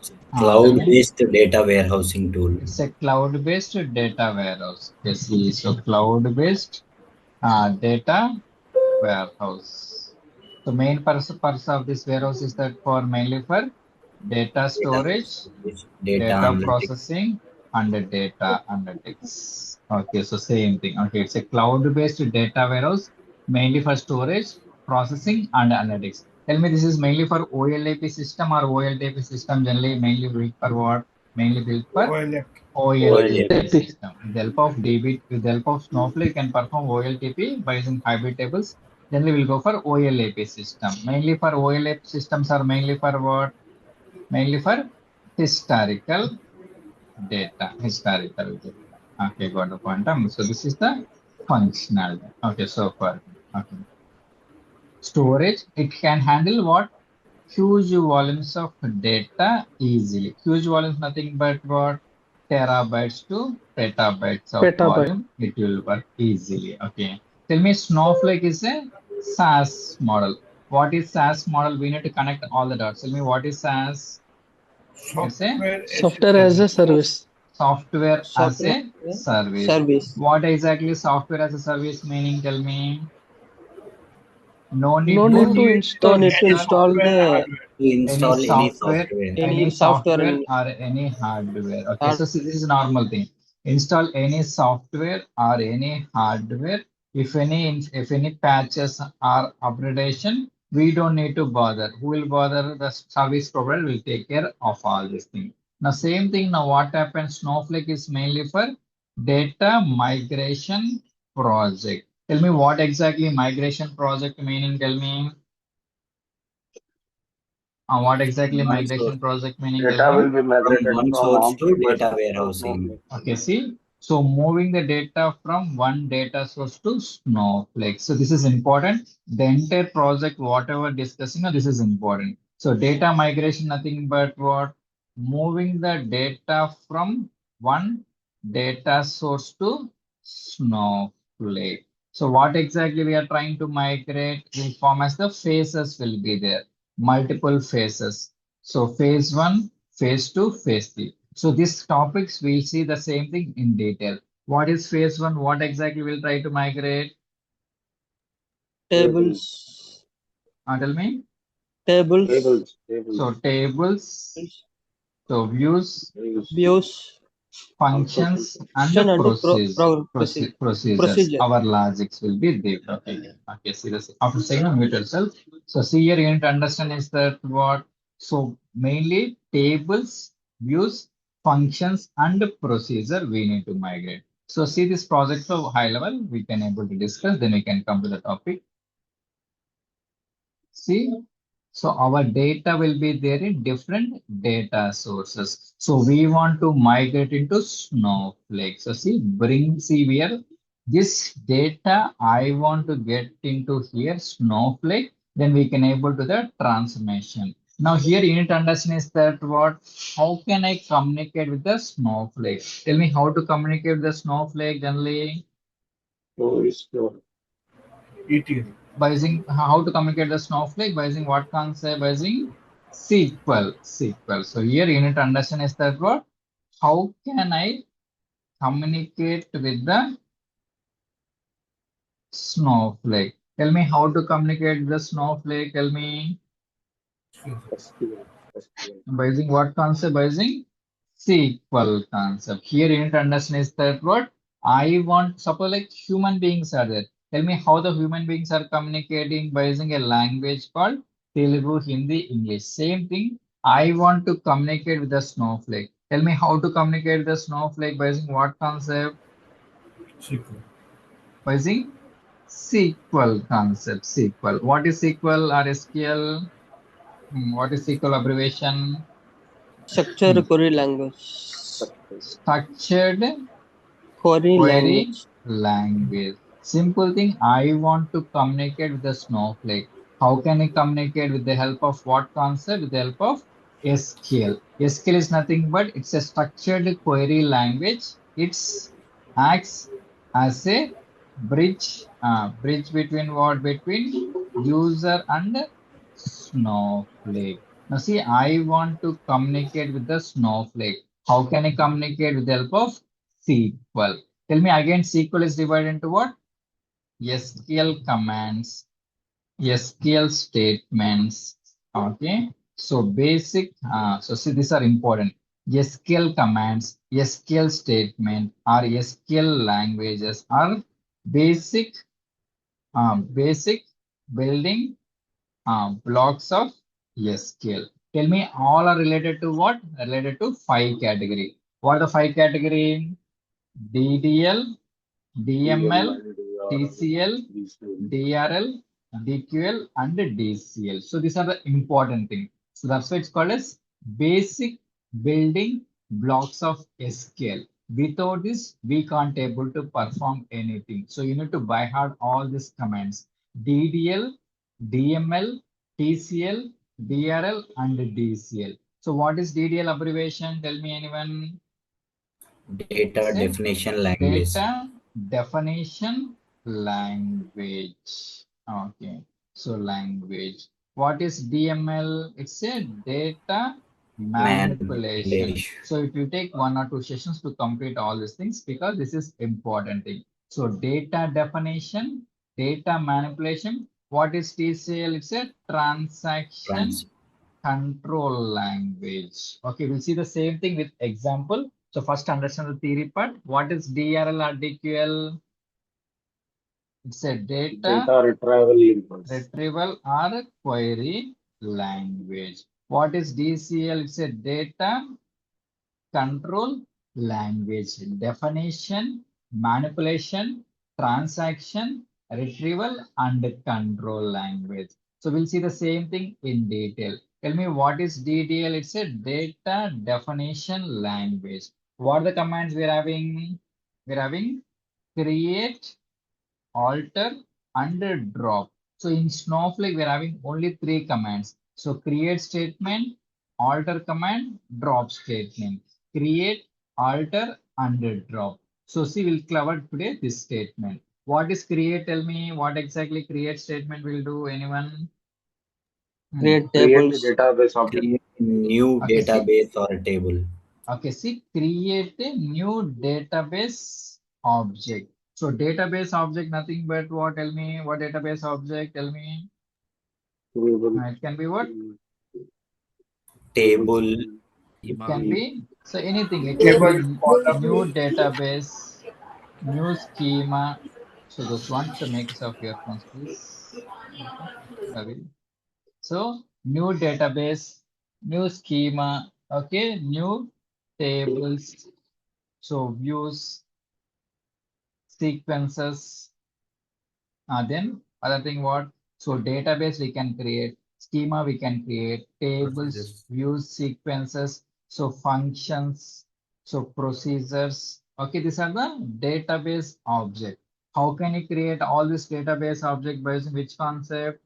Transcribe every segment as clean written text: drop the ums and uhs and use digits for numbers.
Tell me. Cloud-based data warehousing tool. It's a cloud-based data warehouse. Yes, so cloud-based data warehouse. The main purpose of this warehouse is that for mainly for data Data storage, storage, data data analytics. processing, and the data analytics. Okay, so same thing. Okay, it's a cloud-based data warehouse mainly for storage, processing, and analytics. Tell me, this is mainly for OLAP system or OLTP system generally mainly built for what? Mainly built for OLF. OLAP OLTP. system. With the help of DB, with the help of Snowflake can perform OLTP by using hybrid tables. Then we will go for OLAP system. Mainly for OLAP systems are mainly for what? Mainly for historical data. Historical data. Okay, got the point. So this is the functional. Okay, so far. Okay. Storage, it can handle what? Huge volumes of data easily. Huge volumes, nothing but what? Terabytes to petabytes of Petabyte. volume. It will work easily. Okay. Tell me, Snowflake is a SaaS model. What is SaaS model? We need to connect all the dots. Tell me, what is SaaS? It's a Software as a Software as a service. service. software as Software a as a service. service. What exactly software as a service meaning? Tell me. No need No No need to to need to install, need to any install install software the hardware. To any install any software, software. any any software software in or any hardware. Okay, hard. so see, this is normal thing. Install any software or any hardware. If any patches or upgradation, we don't need to bother. Who will bother? The service provider will take care of all these things. Now, same thing. Now, what happens? Snowflake is mainly for data migration project. Tell me what exactly migration project meaning. Tell me. What exactly One source migration project meaning? Tell Data me. will be from migrated one from source to on-premise data to warehousing. Snowflake. Okay, see. So moving the data from one data source to Snowflake. So this is important. The entire project, whatever discussing, this is important. So data migration, nothing but what? Moving the data from one data source to Snowflake. So what exactly we are trying to migrate will form as the phases will be there. Multiple phases. So phase one, phase two, phase three. So these topics we'll see the same thing in detail. What is phase one? What exactly we'll try to migrate? Tables, Tables. Tell me. Tables. So tables, so views, views, Views. functions, Function and and procedures. procedure. Our logics will be there. Okay. Okay. See this. After saying mute yourself. So see here you need to understand is that what? So mainly tables, views, functions, and procedure we need to migrate. So see this project so high level we can able to discuss. Then we can come to the topic. See, so our data will be there in different data sources. So we want to migrate into Snowflake. So see here, this data I want to get into here, Snowflake, then we can able to the transformation. Now here you need to understand is that what, how can I communicate with the Snowflake? Tell me how to communicate with the Snowflake generally. so it's your ETL. By using how to communicate the Snowflake by using what concept? By using SQL. So here you need to understand is that what? How can I communicate with the Snowflake? Tell me how to communicate with the Snowflake. Tell me SQL. SQL. by using what concept? By using SQL concept. Here you need to understand is that what I want. Suppose like human beings are there. Tell me how the human beings are communicating by using a language called Telugu, Hindi, English. Same thing. I want to communicate with the Snowflake. Tell me how to communicate with the Snowflake by using what concept? SQL. By using SQL concept. SQL. What is SQL or SQL? What is SQL abbreviation? Hmm. Structured query language. Structured Query query language. language. Simple thing. I want to communicate with the Snowflake. How can I communicate with the help of what concept? With the help of SQL. SQL is nothing but it's a structured query language. It acts as a bridge between what? Between user and Snowflake. Now see, I want to communicate with the Snowflake. How can I communicate with the help of SQL? Tell me again, SQL is divided into what? SQL commands, SQL statements. Okay. So basic, so see, these are important. SQL commands, SQL statement, or SQL languages are basic, basic building blocks of SQL. Tell me, all are related to what? Related to five category. What are the five category? DDL, DML, TCL, DRL, DQL, and DCL. So these are the important things. So that's why it's called as basic building blocks of SQL. Without this, we can't able to perform anything. So you need to by heart all these commands: DDL, DML, TCL, DRL, and DCL. So what is DDL abbreviation? Tell me anyone. Data Say definition language. data definition language. Okay, so language. What is DML? It's a data manipulation. Manipulation. So if you take 1 or 2 sessions to complete all these things, because this is important thing. So data definition, data manipulation. What is TCL? It's a transaction Trans. control language. Okay, we'll see the same thing with example. So first understand the theory part. What is DRL or DQL? It's a data retrieval or query language. What is DCL? It's a data control language. Definition, manipulation, transaction, retrieval, and control language. So we'll see the same thing in detail. Tell me, what is DDL? It's a data definition language. What are the commands we're having? We're having create, alter, and drop. So in Snowflake, we're having only three commands. So create statement, alter command, drop statement. Create, alter, and drop. So see, we'll cover today this statement. What is create? Tell me what exactly create statement will do. Anyone? Create Create the tables. database object. Create a new Okay, see. database or a table. Okay, see, create a new database object. So database object, nothing but what? Tell me what database object? Tell me. It can be what? Table. It can be, so anything. It can be Table, column. new database, new schema. So those want to make use of your phones, please. Okay, Ravi. So new database, new schema. Okay, new tables. So views, sequences. Then other thing what? So database we can create, schema we can create, tables, Procedures. views, sequences, so functions, so procedures. Okay, these are the database object. How can you create all this database object by using which concept?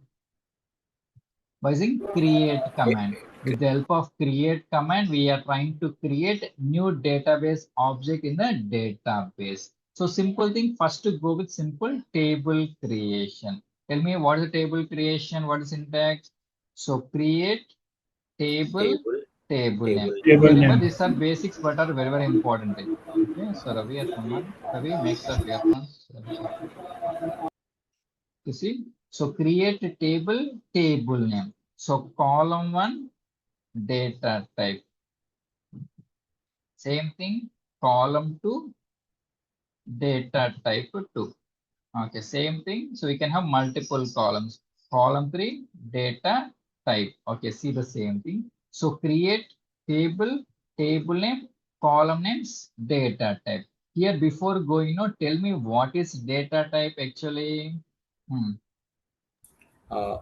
By using create command. With the help of create command, we are trying to create new database object in the database. So simple thing, first to go with simple table creation. Tell me what is the table creation? What is syntax? So create table, Table. table name. Table. Okay, Table remember name. these are basics but are very, very important thing. Okay, so Ravi or someone, Ravi makes up earphones. You see, so create a table, table name. So column one, data type. Same thing, column two, data type two. Okay, same thing. So we can have multiple columns. Column three, data type. Okay, see the same thing. So create table, table name, column names, data type. Here before going, tell me what is data type actually. Hmm.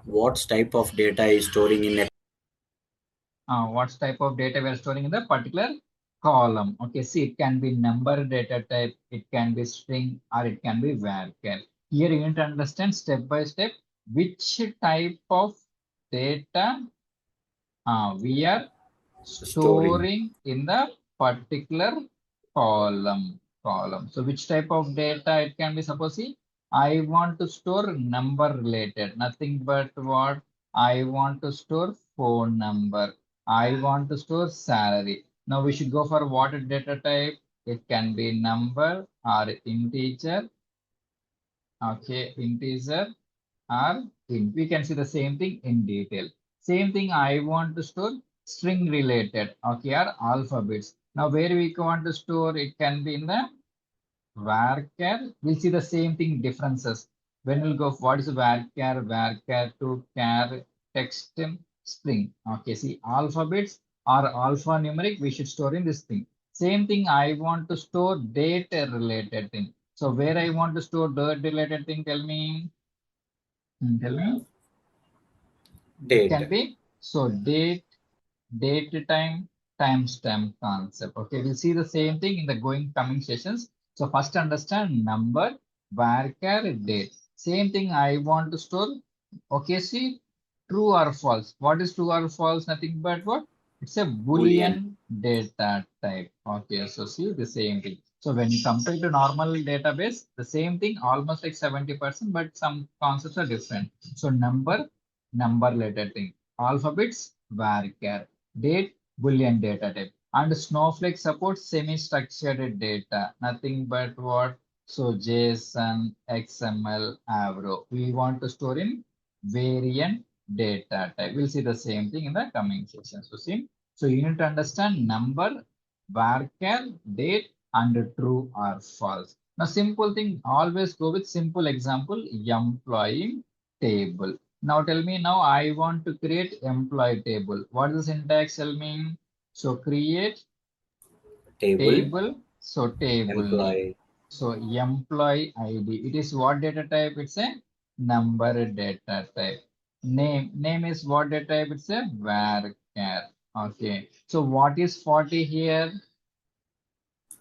What type of data is storing in a What type of data we are storing in the particular column. Okay, see, it can be number data type, it can be string, or it can be varchar. Here you need to understand step by step which type of data we are storing? storing in the particular column. So which type of data it can be? Suppose see, I want to store number related, nothing but what? I want to store phone number. I want to store salary. Now we should go for what data type. It can be number or integer. Okay, integer or int. We can see the same thing in detail. Same thing I want to store string related. Okay, or alphabets. Now where we want to store it can be in the varchar. We'll see the same thing differences. When we'll go, what is varchar to char text string. Okay, see alphabets or alphanumeric, we should store in this thing. Same thing, I want to store date related thing. So where I want to store date related thing, tell me. Tell me. It Date. can be, so date time, timestamp concept. Okay, we'll see the same thing in the coming sessions. So first understand number, varchar, date. Same thing I want to store. Okay, see true or false. What is true or false? Nothing but what? It's a Boolean. Boolean data type. Okay, so see the same thing. So when you compare to normal database, the same thing, almost like 70%, but some concepts are different. So number related thing. Alphabets, varchar. Date, Boolean data type. And Snowflake supports semi-structured data. Nothing but what? So JSON, XML, Avro. We want to store in variant data type. We'll see the same thing in the coming session. So see, so you need to understand number, varchar, date, and true or false. Now simple thing, always go with simple example, employee table. Now tell me, now I want to create employee table. What is the syntax? Tell me. So create Table. table. So table name. Employee. So employee ID. It is what data type? It's a number data type. Name is what data type? It's a varchar. Okay. So what is 40 here?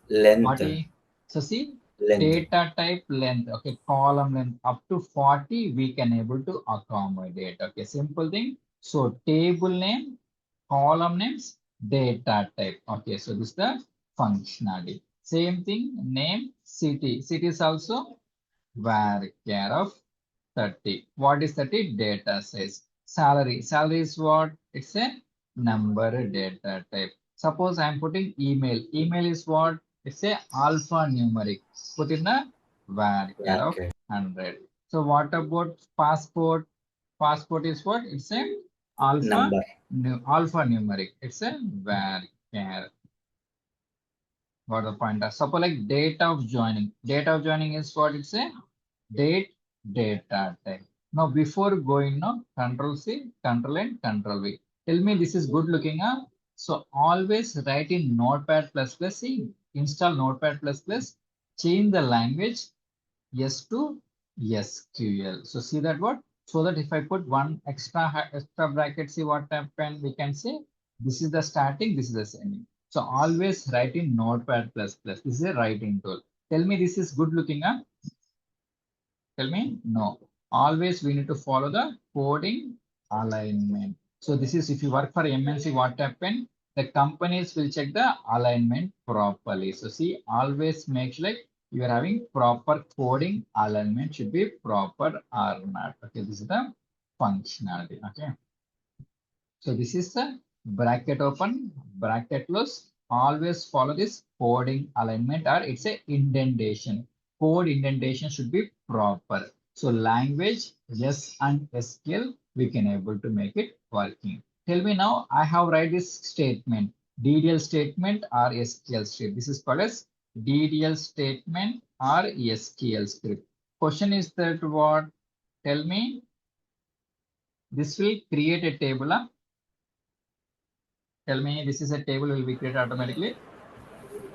Length. 40. So see, Length. data type length. Okay, column length up to 40 we can able to accommodate. Okay, simple thing. So table name, column names, data type. Okay, so this is the functionality. Same thing, name, city. City is also varchar of 30. What is 30? Data size. Salary. Salary is what? It's a number data type. Suppose I'm putting email. Email is what? It's a alphanumeric. Put in the varchar of Okay. 100. So what about passport? Passport is what? It's a Number. alphanumeric. It's a varchar. What the pointer? Suppose like date of joining. Date of joining is what? It's a date data type. Now before going now, control C, control N, control V. Tell me this is good looking up. So always write in Notepad plus plus. See, install Notepad plus plus. Change the language S to SQL. So see that what? So that if I put one extra bracket, see what happened, we can say this is the starting, this is the ending. So always write in Notepad plus plus. This is a writing tool. Tell me this is good looking up. Tell me no. Always we need to follow the coding alignment. So this is if you work for MNC, what happened? The companies will check the alignment properly. So see, always make sure like you are having proper coding alignment should be proper or not. Okay, this is the functionality. Okay. So this is the bracket open, bracket close. Always follow this coding alignment or it's a indentation. Code indentation should be proper. So language, yes, and SQL, we can able to make it working. Tell me now, I have write this statement, DDL statement or SQL script. This is called as DDL statement or SQL script. Question is that what? Tell me, this will create a table. Tell me this is a table will be created automatically. No,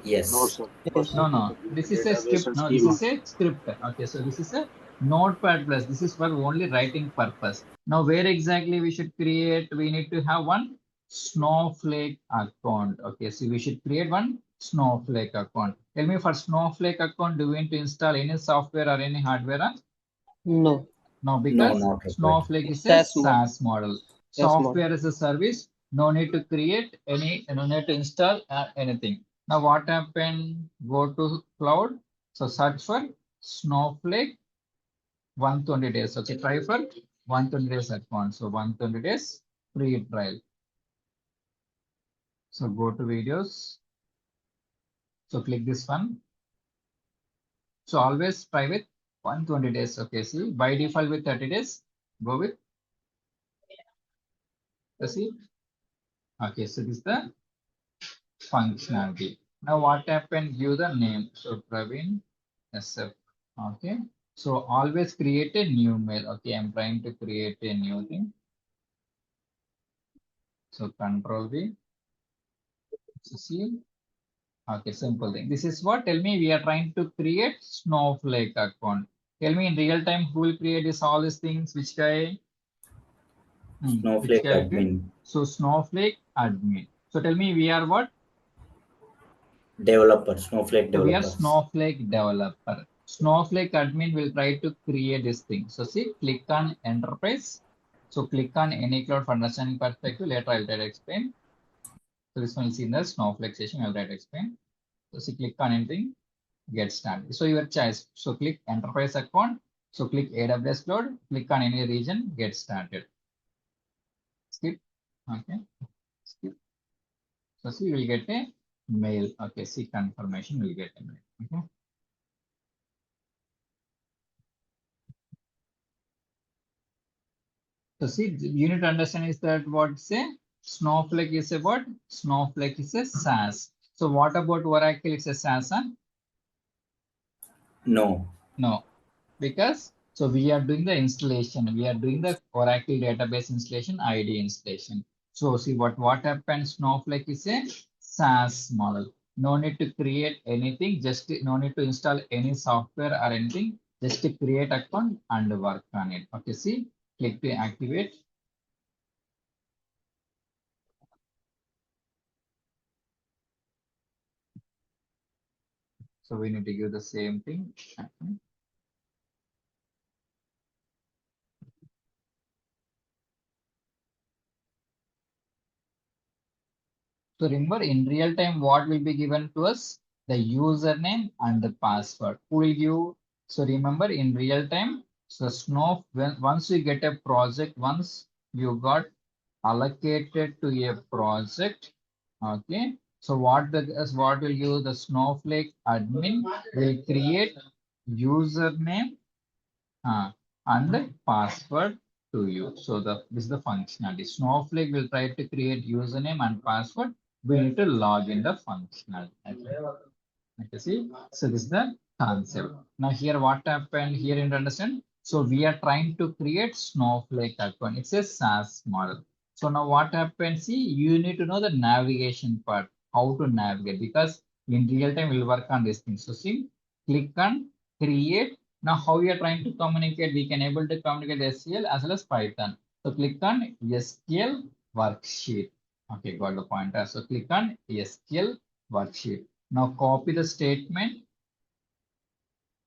Yes. sir. Yes. First, we No, need to no, create this a is a database script. and No, this schema. is a script. Okay, so this is a notepad plus. This is for only writing purpose. Now, where exactly we should create? We need to have one Snowflake account. Okay, so we should create one Snowflake account. Tell me for Snowflake account, do we need to install any software or any hardware? No. No, No, because not required. Snowflake is a SAS mode. SaaS model. SAS mode. Software as a service, no need to create any, no need to install anything. Now what happened? Go to cloud. So search for Snowflake 120 days. Okay, try for 120 days account. So 120 days free trial. So go to videos. So click this one. So always try with 120 days. Okay, see by default with 30 days. Go with see. Okay, so this is the functionality. Now what happened? Give the name. So Praveen SF. Okay. So always create a new mail. Okay, I'm trying to create a new thing. So Control V. So see. Okay, simple thing. This is what? Tell me we are trying to create Snowflake account. Tell me in real time who will create this all these things? Which guy? Which Snowflake guy? admin. So Snowflake admin. So tell me we are what? Developer. Snowflake So we are developers. Snowflake developer. Snowflake admin will try to create this thing. So see, click on enterprise. So click on any cloud for understanding perspective. Later I'll try to explain. So this one is in the Snowflake session. I'll try to explain. So see, click on anything, get started. So your choice. So click enterprise account. So click AWS cloud. Click on any region, get started. Skip. Okay. Skip. So see, you will get a mail. Okay. See confirmation. Will get a mail. Okay. So see, you need to understand is that what say Snowflake is a what? Snowflake is a SaaS. So what about Oracle? It's a SaaS, huh? No. No, because so we are doing the installation. We are doing the Oracle database installation, ID installation. So see what happens. Snowflake is a SaaS model. No need to create anything. Just no need to install any software or anything. Just to create account and work on it. Okay, see, click to activate. So we need to give the same thing. So remember in real time, what will be given to us? The username and the password. Who will give? So remember in real time, so once you get a project, once you got allocated to a project, okay. So what will give the Snowflake admin will create username and password to you. So this is the functionality. Snowflake will try to create username and password. We need to log in the functionality. Okay, see. So this is the concept. Now here what happened here in understand. So we are trying to create Snowflake account. It's a SaaS model. So now what happens? See, you need to know the navigation part, how to navigate because in real time we'll work on this thing. So see, click on create. Now how we are trying to communicate, we can able to communicate SQL as well as Python. So click on SQL worksheet. Okay, got the pointer. So click on SQL worksheet. Now copy the statement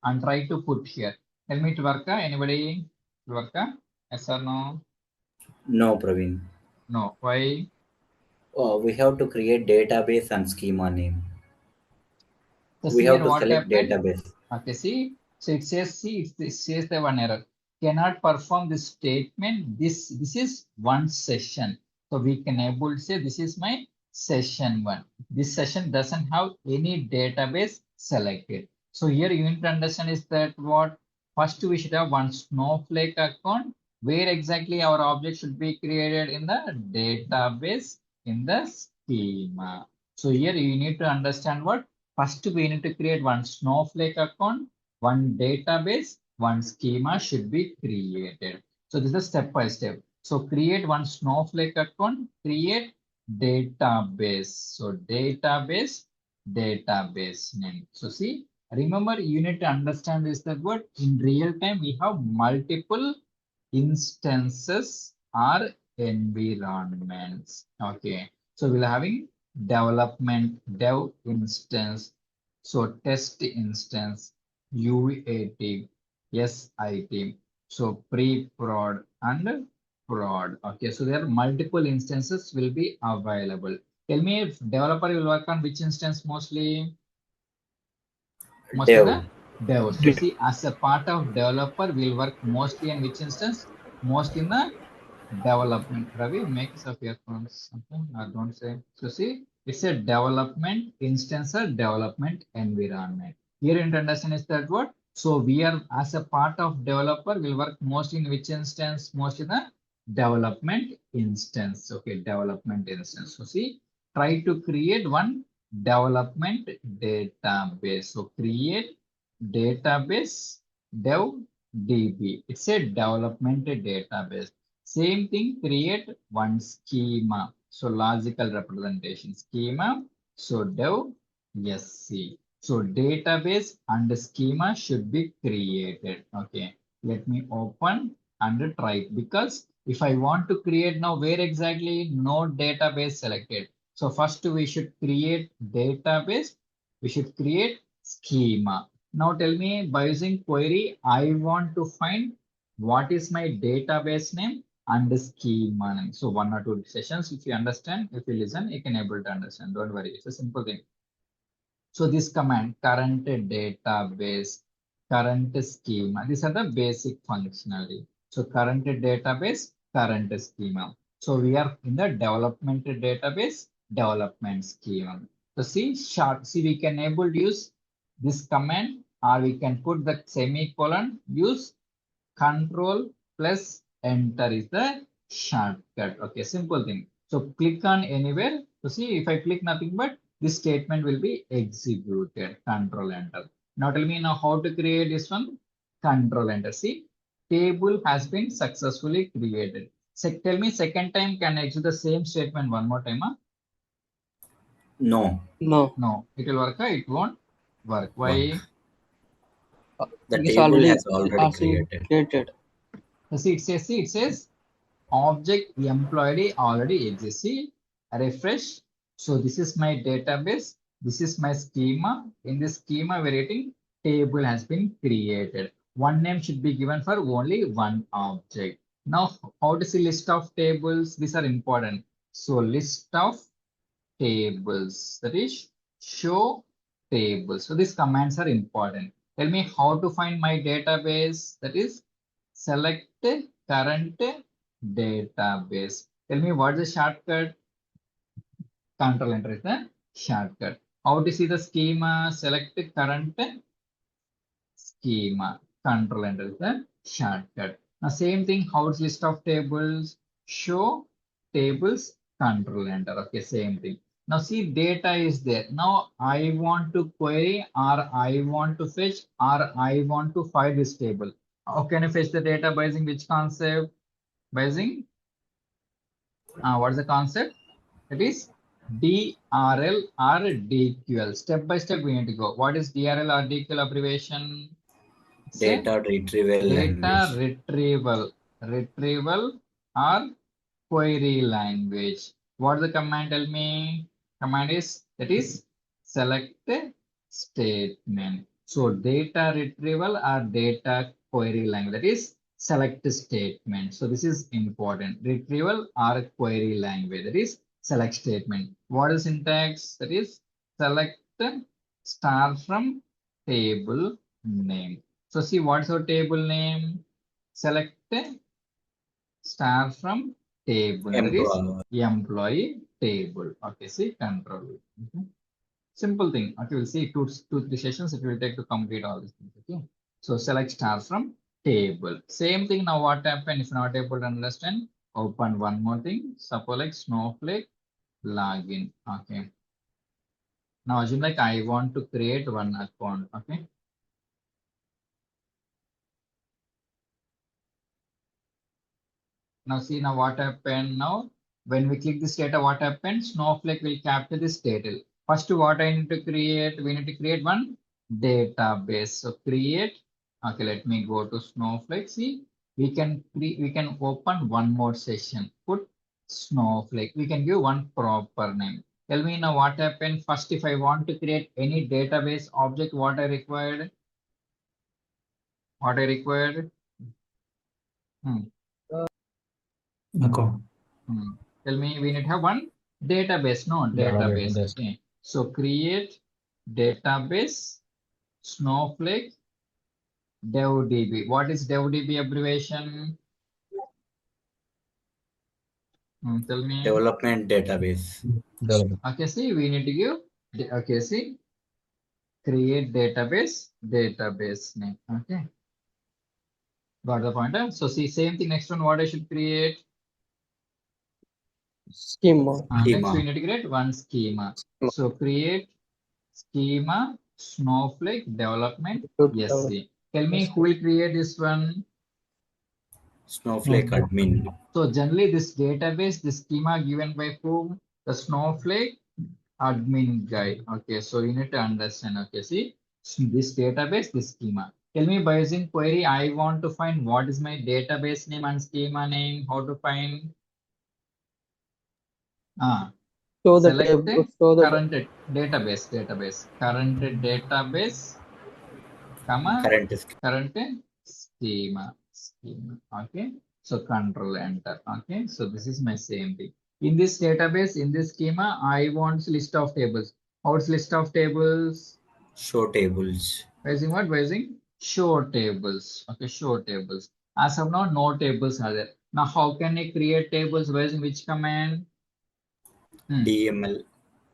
and try to put here. Tell me it work? Anybody work? Yes or no? No, Praveen. No. Why? We have to create database and schema name. So We see have here to what select happened? database. Okay, see. So it says, see, it says the one error. Cannot perform this statement. This is one session. So we can able to say this is my session one. This session doesn't have any database selected. So here you need to understand is that what first we should have one Snowflake account where exactly our object should be created in the database in the schema. So here you need to understand what first we need to create one Snowflake account, one database, one schema should be created. So this is step by step. So create one Snowflake account, create database. So database name. So see, remember you need to understand is that what in real time we have multiple instances or environments. Okay. So we'll having development dev instance. So test instance, UAT, SIT. So pre-prod and prod. Okay. So there are multiple instances will be available. Tell me if developer will work on which instance mostly? Mostly Dev. the dev. So see, as a part of developer, we'll work mostly on which instance? most in the development. Ravi, make us up your points. Something or don't say. So see, it's a development instance or development environment. Here in understand is that what? So we are as a part of developer will work most in which instance? Most in the development instance. Okay, development instance. So see, try to create one development database. So create database dev DB. It's a development database. Same thing, create one schema. So logical representation schema. So dev SC. So database and schema should be created. Okay, let me open and try it, because if I want to create now, where exactly no database selected. So first we should create database. We should create schema. Now tell me, by using query, I want to find what is my database name and the schema name. So one or two sessions, if you understand, if you listen, you can able to understand. Don't worry, it's a simple thing. So this command, current database, current schema, these are the basic functionality. So current database, current schema. So we are in the development database, development schema. So see, we can able to use this command, or we can put the semicolon, use Control plus enter is the shortcut. Okay, simple thing. So click on anywhere. So see, if I click nothing but this statement will be executed. Control enter. Now tell me now how to create this one. Control enter. See, table has been successfully created. Tell me second time can I execute the same statement one more time? Huh? No. No. No, it will work. It won't work. Why? Work. The It is table already has already RC created. created. See, it says object employee already exists. See, refresh. So this is my database. This is my schema. In this schema, we're writing table has been created. One name should be given for only one object. Now, how to see list of tables? These are important. So list of tables, that is show tables. So these commands are important. Tell me how to find my database, that is select current database. Tell me what's the shortcut? Control enter is the shortcut. How to see the schema? Select current schema. Control enter is the shortcut. Now same thing, house list of tables, show tables, control enter. Okay, same thing. Now see, data is there. Now I want to query, or I want to fetch, or I want to find this table. How can I fetch the data by using which concept? By using what is the concept? It is DRL or DQL. Step by step we need to go. What is DRL or DQL abbreviation? Say Data retrieval data language. retrieval or query language. What the command tell me? Command is, that is select statement. So data retrieval or data query language, that is select statement. So this is important. Retrieval or query language, that is select statement. What is syntax? That is select star from table name. So see, what's our table name? Select star from table. That is Employer. employee table. Okay, see, control. Okay. Simple thing. Okay, we'll see two, 3 sessions it will take to complete all these things. Okay. So select star from table. Same thing. Now what happened if not able to understand? Open one more thing. Suppose like Snowflake login. Okay. Now assume like I want to create one account. Okay. Now see now what happened now. When we click this data, what happened? Snowflake will capture this data. First, what I need to create? We need to create one database. So create. Okay, let me go to Snowflake. See, we can open one more session. Put Snowflake. We can give one proper name. Tell me now what happened. First, if I want to create any database object, what I required? What I required? Hmm. Account. Tell me, we need to have one database, no database. Okay. So create database Snowflake DevDB. What is DevDB abbreviation? Tell me. Development database. Okay, see, we need to give, okay, see, create database name. Okay, got the point? Huh? So see, same thing. Next one, what I should create? Schema. Next, we Schema. need to create one schema. So create schema Snowflake development. Yes, see. Tell me who will create this one. Snowflake admin. So generally, this database, this schema given by whom? The Snowflake admin guy. Okay, so you need to understand. Okay, see, this database, this schema. Tell me by using query, I want to find what is my database name and schema name. How to find? Show the Select table. Show the current database, current database, comma, Current is current schema. Okay, so control enter. Okay, so this is my same thing. In this database, in this schema, I want list of tables. What's list of tables? show tables. Using what? Using show tables. Okay, show tables. As of now, no tables are there. Now, how can I create tables? Using which command? DML.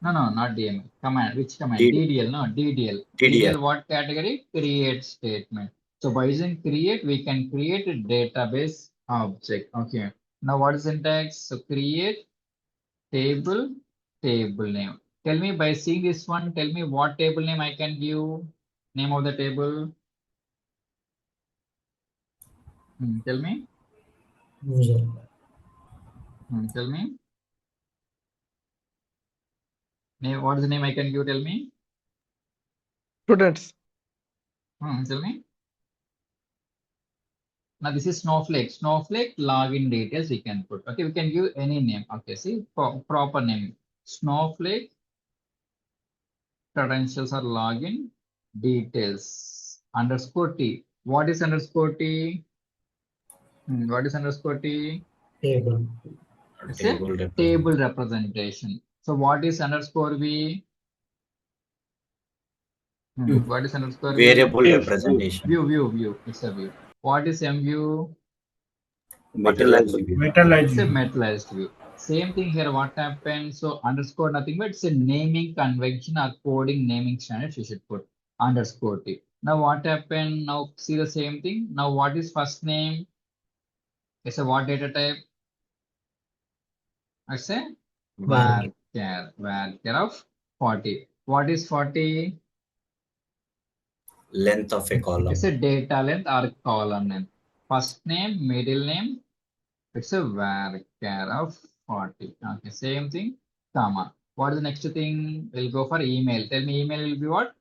No, not DML. Command. Which command? D, DDL. No, DDL. DDL. DDL what category? Create statement. So by using create, we can create a database object. Okay. Now what is syntax? So create table, table name. Tell me by seeing this one, tell me what table name I can give. Name of the table. Tell me. Tell me. Name. What is the name I can give? Tell me. students. Tell me. Now this is Snowflake. Snowflake login details we can put. Okay, we can give any name. Okay, see proper name. Snowflake credentials or login details underscore T. What is underscore T? What is underscore T? Table. It's a Table table representation. representation. So what is underscore V? What is underscore V? Variable representation. View. It's a view. What is MView? Materialized view. Metallized It's a view. metallized view. Same thing here. What happened? So underscore nothing, but it's a naming convention or coding naming standards. You should put underscore T. Now what happened? Now see the same thing. Now what is first name? It's a what data type? I say Var. varchar of 40. What is 40? Length of a It's column. a data length or column name. First name, middle name. It's a varchar of 40. Okay, same thing, comma. What is the next thing? We'll go for email. Tell me email will be what?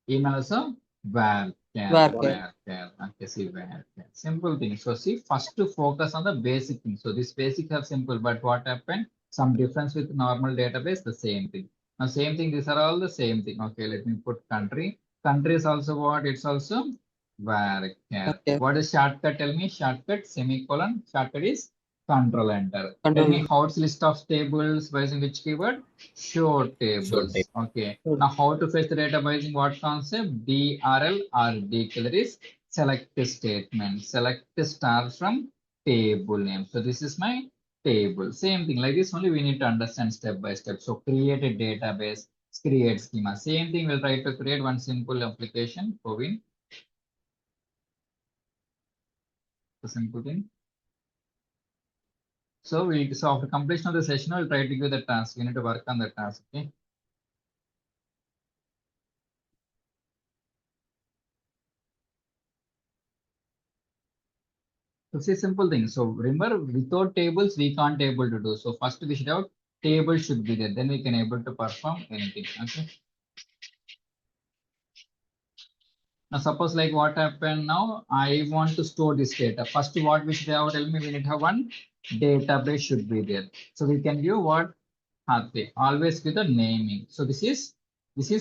Email also varchar. Varchar. Okay, see varchar. Simple thing. So see, first to focus on the basic thing. So this basic are simple, but what happened? Some difference with normal database, the same thing. Now same thing, these are all the same thing. Okay, let me put country. Country is also what? It's also varchar. Okay. What is shortcut? Tell me shortcut, semicolon. Shortcut is control enter. Tell Control. me how it's list of tables by using which keyword? Show Show tables. table. Okay. Good. Now how to fetch the data by using what concept? DRL or declare is select statement. Select star from table name. So this is my table. Same thing like this only we need to understand step by step. So create a database, create schema. Same thing we'll try to create one simple application. Povin. The simple thing. So after completion of the session, we'll try to give the task. We need to work on the task. Okay. So it's a simple thing. So remember, without tables, we can't able to do. So first we should have table should be there. Then we can able to perform anything. Okay. Now suppose like what happened now, I want to store this data. First, what we should have, tell me we need to have one database should be there. So we can give what pathway, always with the naming. So this is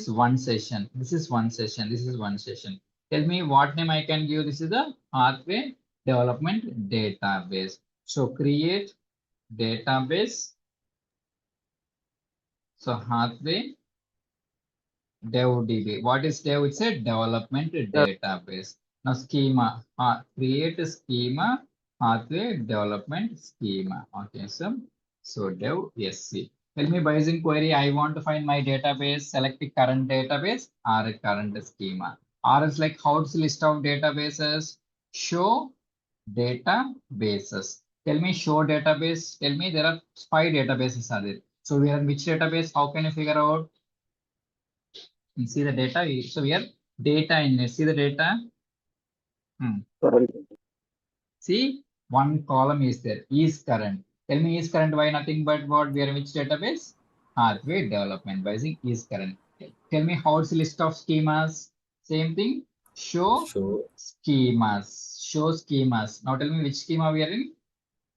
one session. This is one session. This is one session. Tell me what name I can give. This is the pathway development database. So create database. So pathway DevDB. What is dev? It's a development database. Now schema, create a schema Pathway development schema. Okay, so dev SC. Tell me by using query, I want to find my database, select the current database or a current schema. Or it's like how to list of databases, show databases. Tell me show database. Tell me there are 5 databases are there. So we are in which database? How can you figure out? And see the data. So we are data in. See the data. See, one column is there, is current. Tell me is current, why nothing but what? We are in which database? Pathway development by using is current. Tell me how it's a list of schemas. Same thing, show Show schemas. Show schemas. Now tell me which schema we are in?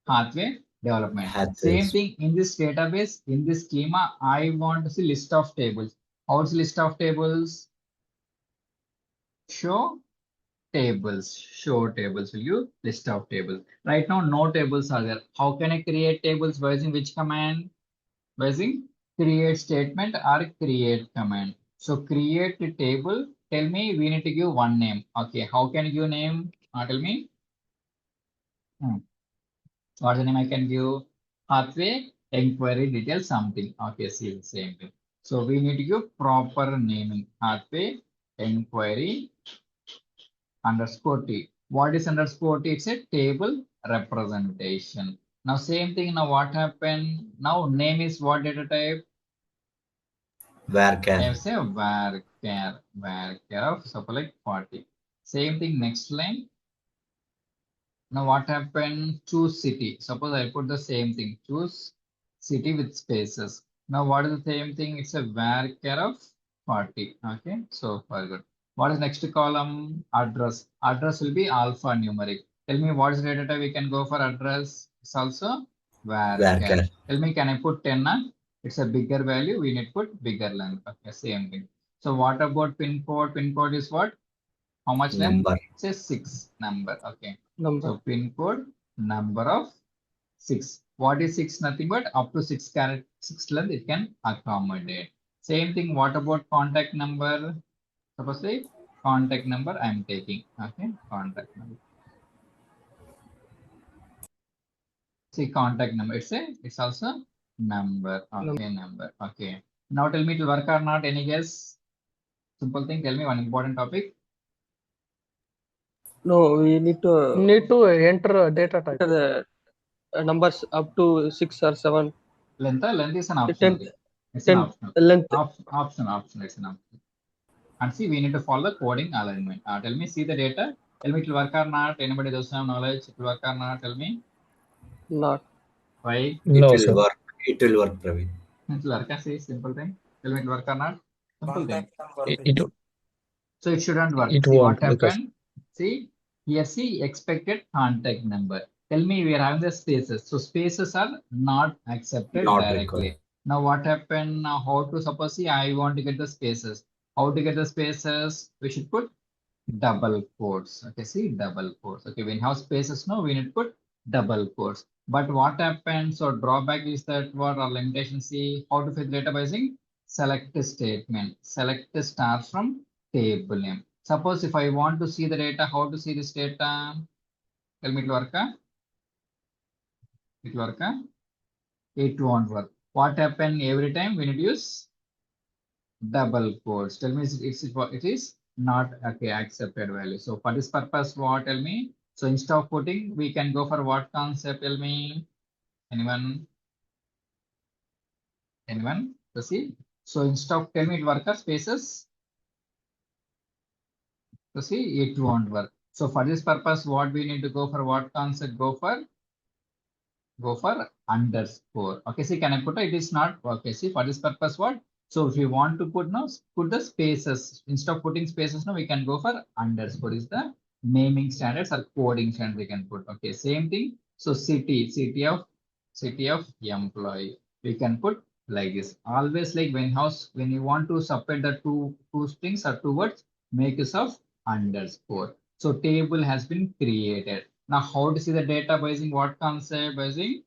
Pathway development. Same pathways. thing in this database, in this schema, I want to see list of tables. How's list of tables? Show tables, show tables, will you list of tables. Right now no tables are there. How can I create tables by using which command? By using create statement or create command. So create a table. Tell me we need to give one name. Okay, how can you give name? Tell me. What's the name I can give? Pathway inquiry detail something. Okay, see the same thing. So we need to give proper naming. Pathway inquiry underscore T. What is underscore T? It's a table representation. Now same thing. Now what happened? Now name is what data type? I Varchar. have say var of suppose like 40. Same thing next line. Now what happened? Choose city. Suppose I put the same thing. Choose city with spaces. Now what is the same thing? It's a varchar of 40. Okay, so far good. What is next column? Address. Address will be alphanumeric. Tell me what is the data type we can go for address? It's also varchar. Varchar. Tell me, can I put 10? It's a bigger value. We need to put bigger length. Okay, same thing. So what about pin code? Pin code is what? How much length? Number. It's a 6 number. Okay. Number. So pin code number of 6. What is 6? Nothing but up to 6 character 6 length it can accommodate. Same thing. What about contact number? Suppose say contact number I'm taking. Okay, contact number. See contact number. It's also number. Okay, number. Okay. Now tell me to work or not. Any guess? Simple thing. Tell me one important topic. No, we need to Need to enter data type. enter the numbers up to 6 or 7. Length. Length is an optional 10, thing. It's an 10 optional. length. Optional. It's an option. And see, we need to follow the coding alignment. Tell me, see the data. Tell me it will work or not. Anybody doesn't have knowledge, it will work or not? Tell me. Not. Why? It will work. It will work, Praveen. It will work. See, simple thing. Tell me it will work or not. Simple thing. It So it shouldn't work. It See won't what because happened. See, here see expected contact number. Tell me we are having the spaces. So spaces are not accepted Not required. directly. Now what happened? Now how to suppose see I want to get the spaces. How to get the spaces? We should put double quotes. Okay, see double quotes. Okay, when have spaces no, we need to put double quotes. But what happens? So drawback is that what our limitation. See how to fit data by using select statement. Select the star from table name. Suppose if I want to see the data, how to see this data? Tell me it work. It work. It won't work. What happened every time we need to use double quotes? Tell me it is not okay accepted value. So for this purpose, what tell me? So instead of putting, we can go for what concept? Tell me. Anyone? Anyone? So see. So instead of tell me it work spaces. So see it won't work. So for this purpose, what we need to go for what concept? Go for underscore. Okay, see, can I put it? It is not okay. See, for this purpose, what? So if you want to put now, put the spaces. Instead of putting spaces, now we can go for underscore. Is the naming standards or coding standards we can put. Okay, same thing. So city of employee. We can put like this. Always like when you want to separate the two strings or two words, make use of underscore. So table has been created. Now, how to see the data by using what concept? By using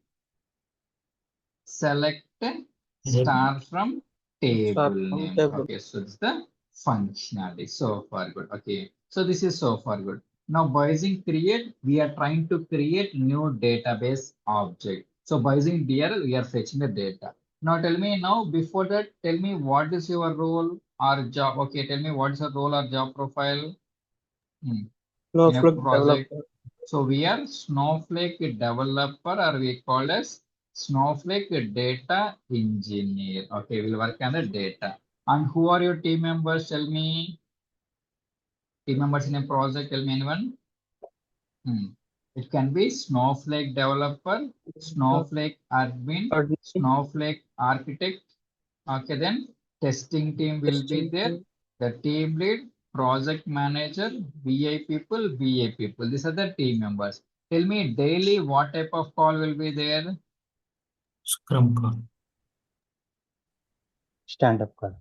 select star from table name. Table. Okay, so it's the functionality. So far good. Okay, so this is so far good. Now by using create, we are trying to create new database object. So by using dir, we are fetching the data. Now tell me now, before that, tell me what is your role or job? Okay, tell me what is your role or job profile in a Snowflake project. developer. So we are Snowflake developer or we call as Snowflake data engineer. Okay, we'll work on the data. And who are your team members? Tell me, team members in a project, tell me anyone. It can be Snowflake developer, Snowflake admin, Admin, Snowflake architect. Okay, then testing team will be testing there. team, The team lead, project manager, BA people, BA people. These are the team members. Tell me daily what type of call will be there? Scrum call. Stand-up call.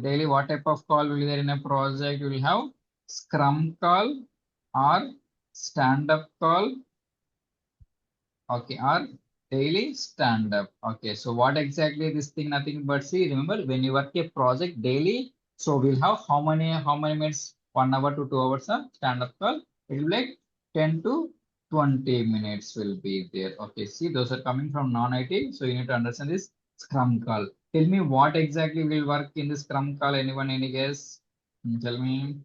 Daily what type of call will be there in a project? You will have Scrum call or stand-up call. Okay, or daily stand-up. Okay, so what exactly this thing? Nothing but see, remember when you work a project daily, so we'll have how many minutes? 1 hour to 2 hours of stand-up call. It will be like 10 to 20 minutes will be there. Okay, see, those are coming from non-IT, so you need to understand this Scrum call. Tell me what exactly will work in this Scrum call. Anyone, any guess? Tell me.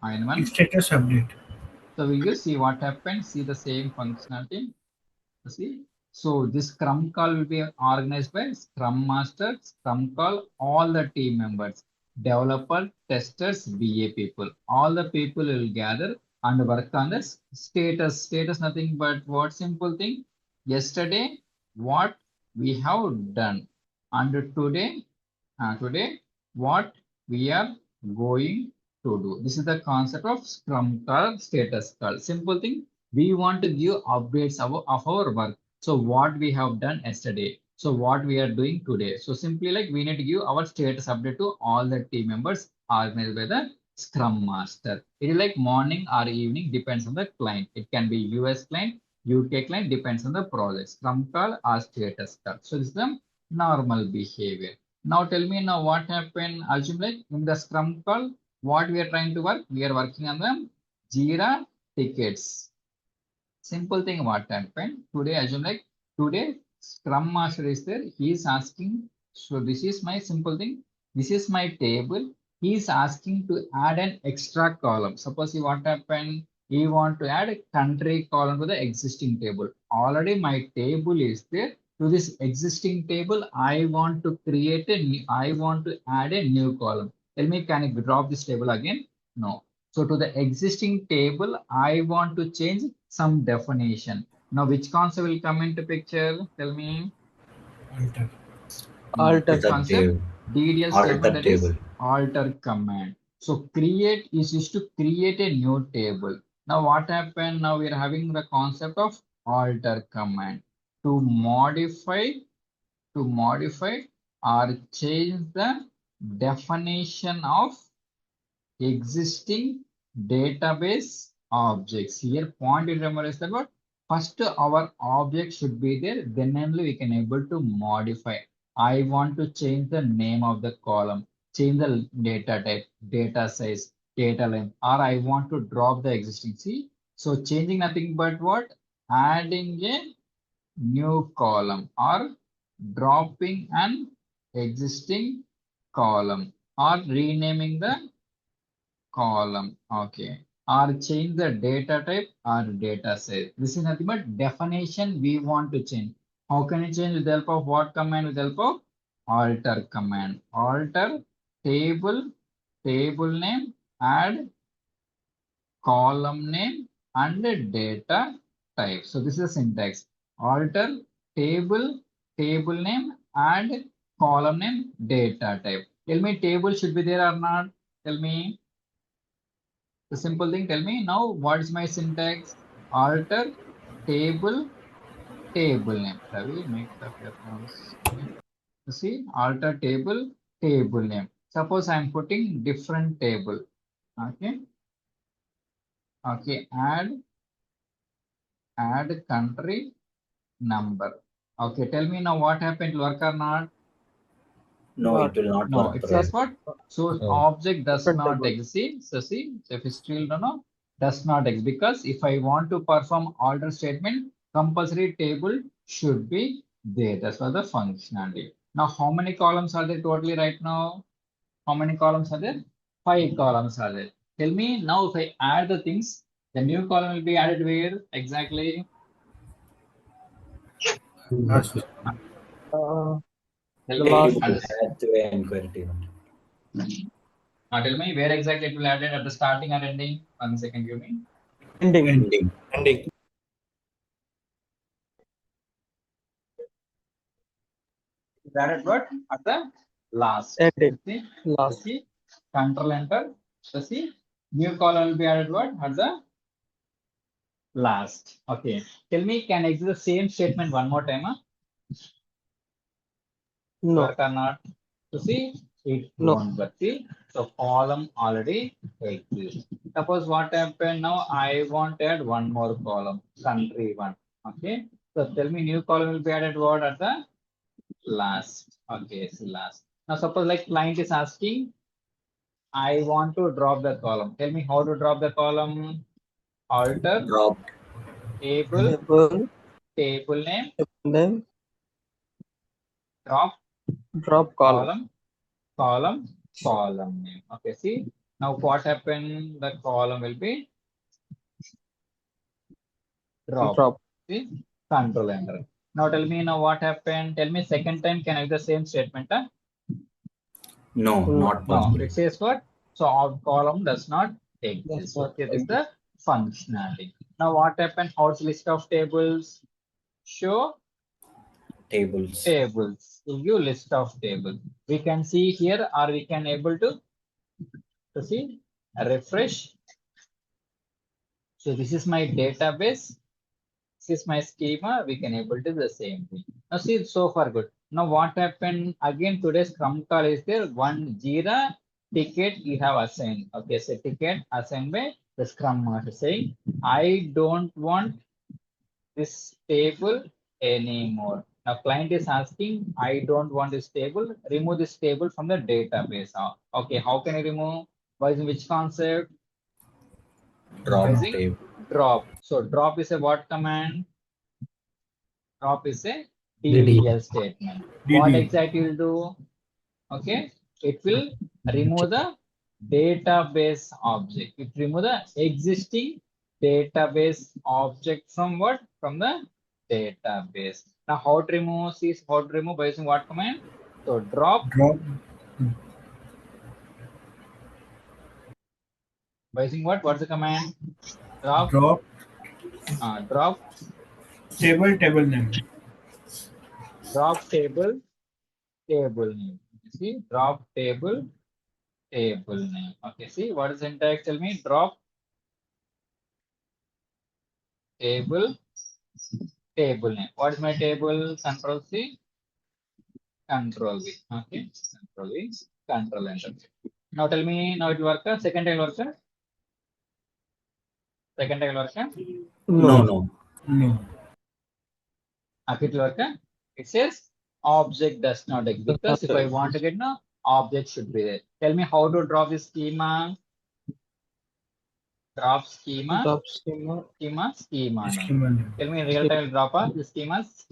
Anyone? Status update. So we'll just see what happens. See the same functionality. See, so this Scrum call will be organized by Scrum Master, Scrum call, all the team members, developer, testers, BA people. All the people will gather and work on this status. Status nothing but what simple thing. Yesterday, what we have done. And today, what we are going to do. This is the concept of Scrum call, status call. Simple thing. We want to give updates of our work. So what we have done yesterday. So what we are doing today. So simply like we need to give our status update to all the team members organized by the Scrum Master. It is like morning or evening, depends on the client. It can be US client, UK client, depends on the project. Scrum call or status call. So this is the normal behavior. Now tell me now what happened. Assume like in the Scrum call, what we are trying to work? We are working on the Jira tickets. Simple thing what happened today, assume like today Scrum Master is there. He is asking, so this is my simple thing. This is my table. He is asking to add an extra column. Suppose what happened? He want to add a country column to the existing table. Already my table is there. To this existing table, I want to create a new, I want to add a new column. Tell me, can you drop this table again? No. So to the existing table, I want to change some definition. Now, which concept will come into picture? Tell me. Alter. alter, Which Alter concept? table. DDL statement, Alter that is table. alter command. So create is used to create a new table. Now what happened? Now we are having the concept of alter command to modify or change the definition of existing database objects. Here point in remember is that what first our object should be there, then only we can able to modify. I want to change the name of the column, change the data type, data size, data length, or I want to drop the existing. See, so changing nothing but what? Adding a new column or dropping an existing column or renaming the column. Okay. Or change the data type or data set. This is nothing but definition we want to change. How can you change with the help of what command? With the help of alter command. Alter table, table name, add column name and data type. So this is a syntax. Alter table, table name, add column name, data type. Tell me table should be there or not? Tell me. The simple thing, tell me now what is my syntax? Alter table, table name. Ravi, make up your notes. Okay. You see, alter table, table name. Suppose I'm putting different table. Okay. Okay. Add country number. Okay. Tell me now what happened. Work or not? No, Not it will not No, work, it bro. says what? So Oh. object does different not table. exist. So see, so if it's still no, does not exist because if I want to perform alter statement, compulsory table should be there. That's what the functionality. Now, how many columns are there totally right now? How many columns are there? 5 columns are there. Tell me now if I add the things, the new column will be added where exactly? Last. Uh, Tell The me. last Table, pathway, inquiry table. Now tell me where exactly it will add it at the starting or ending. 1 second, give me. ending. Ending. Ending. It's added what? At the last. Ending. See? Last. See? Control enter. So see? New column will be added what? At the last. Okay. Tell me, can I execute the same statement one more time? Huh? No. Work or not? So see, it No. won't work. See? So column already exists. Suppose what happened now, I want to add one more column, country one. Okay. So tell me new column will be added what at the last. Okay, so last. Now suppose like client is asking, I want to drop the column. Tell me how to drop the column. Alter Drop. table, Table. table name, Name. drop Drop column. column, column, column name. Okay, see now what happened? The column will be drop. Drop. See, control enter. Now tell me now what happened. Tell me second time can I do the same statement? Huh? No, No. not No, possible. it says what? So our column does not That's exist. not Okay, this is the functionality. Now what happened? How's list of tables? Show Tables. tables. Give you list of tables. We can see here, or we can able to see refresh. So this is my database. This is my schema. We can able to do the same thing. Now see, so far good. Now what happened again? Today's Scrum call is there. One Jira ticket you have assigned. Okay, so ticket assigned by the Scrum Master saying, I don't want this table anymore. Now client is asking, I don't want this table. Remove this table from the database. Okay, how can I remove? By using which concept? Drop Using table. drop. So drop is a what command? Drop is a DD. DDL statement. What DD. exactly will do? Okay, it will remove the database object. It remove the existing database object from what? From the database. Now, how to remove? See, how to remove by using what command? So drop Drop. by using what? What's the command? Drop. Drop. Drop. Table. Table name. Drop table. Table name. See, drop table. Table name. Okay. See, what is syntax? Tell me. Drop table. Table name. What is my table? Control C. Control V. Okay. Control V. Control enter. Now tell me. Now it will work. Second time work. Second time work. No, No. no. No. It will work. It says object does not exist Does because not if I exist. want to get no object should be there. Tell me how to drop this schema. Drop schema. Drop schema. Schema name. Schema name. Tell me in real time drop the schemas.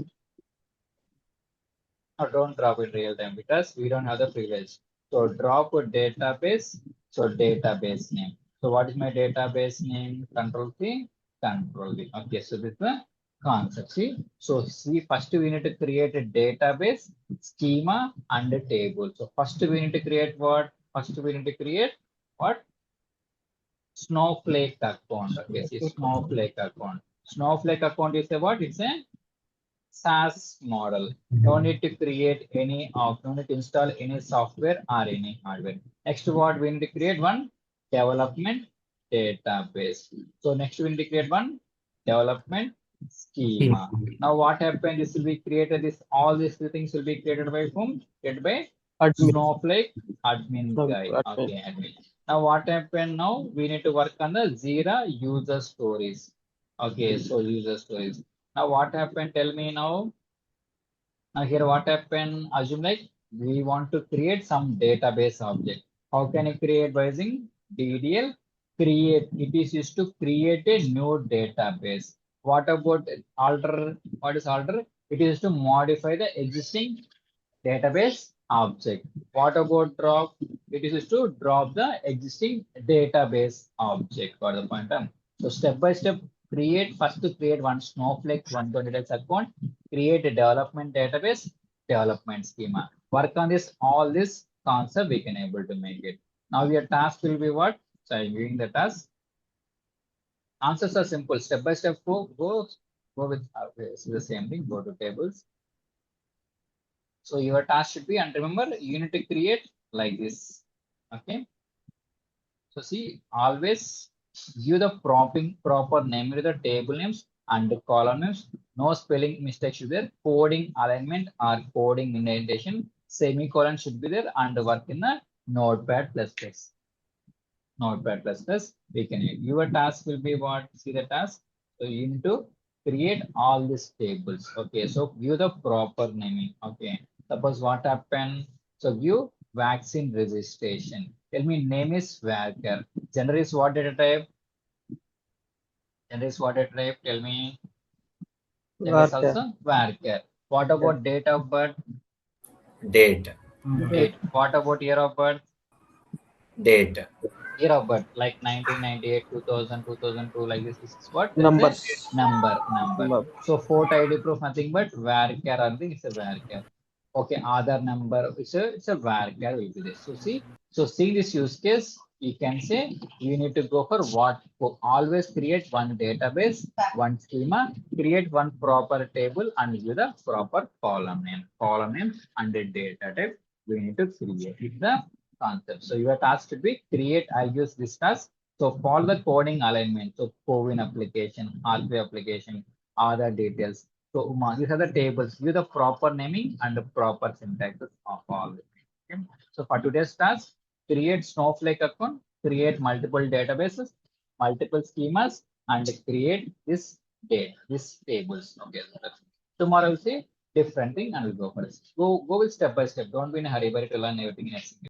Or don't drop in real time because we don't have the privilege. So drop a database. So database name. So what is my database name? Control C. Control V. Okay, so this is the concept. See, so see, first we need to create a database, schema, and a table. So first we need to create what? First we need to create what? Snowflake account. Okay, see, Snowflake account. Snowflake account is a what? It's a SaaS model. No need to create any of, no need to install any software or any hardware. Next, what we need to create one development database. So next we need to create one development schema. Now what happened? This will be created. This all these things will be created by whom? Created by Admin. Snowflake admin guy. Admin. Okay, admin. Now what happened? Now we need to work on the Jira user stories. Okay, so user stories. Now what happened? Tell me now. Now here what happened? Assume like we want to create some database object. How can you create by using DDL? Create. It is used to create a new database. What about alter? What is alter? It is to modify the existing database object. What about drop? It is used to drop the existing database object for the point. So step by step, first to create one Snowflake 120 account, create a development database, development schema. Work on this, all this concept we can able to make it. Now your task will be what? So I'm giving the task. Answers are simple. Step by step, go with the same thing. Go to tables. So your task should be, and remember, you need to create like this. Okay. So see, always give the proper name with the table names and the column names. No spelling mistakes should be there. Coding alignment or coding indentation. Semicolon should be there and work in the Notepad++. Notepad++. We can. Your task will be what? See the task. So you need to create all these tables. Okay. So give the proper naming. Okay. Suppose what happened? So give vaccine registration. Tell me name is Varchar. Gender is what data type? Gender is what data type? Tell me. Gender is Varchar. also Varchar. What about date of birth? Date. Date. What about year of birth? Date. Year of birth, like 1998, 2000, 2002, like this is what? Numbers. Number. Number. So photo ID proof, nothing but varchar, anything is a varchar. Okay, Aadhaar number, it's a varchar will be there. So see, so seeing this use case, you can say you need to go for what? Always create one database, one schema, create one proper table and give the proper column name and the data type. We need to create the concept. So your task should be create. I use this task. So follow the coding alignment. So CoWIN application, RP application, other details. So these are the tables. Give the proper naming and the proper syntax of all. Okay. So for today's task, create Snowflake account, create multiple databases, multiple schemas, and create this tables. Okay. Tomorrow we'll see different thing and we'll go for it. Go with step by step. Don't be in a hurry to learn everything in a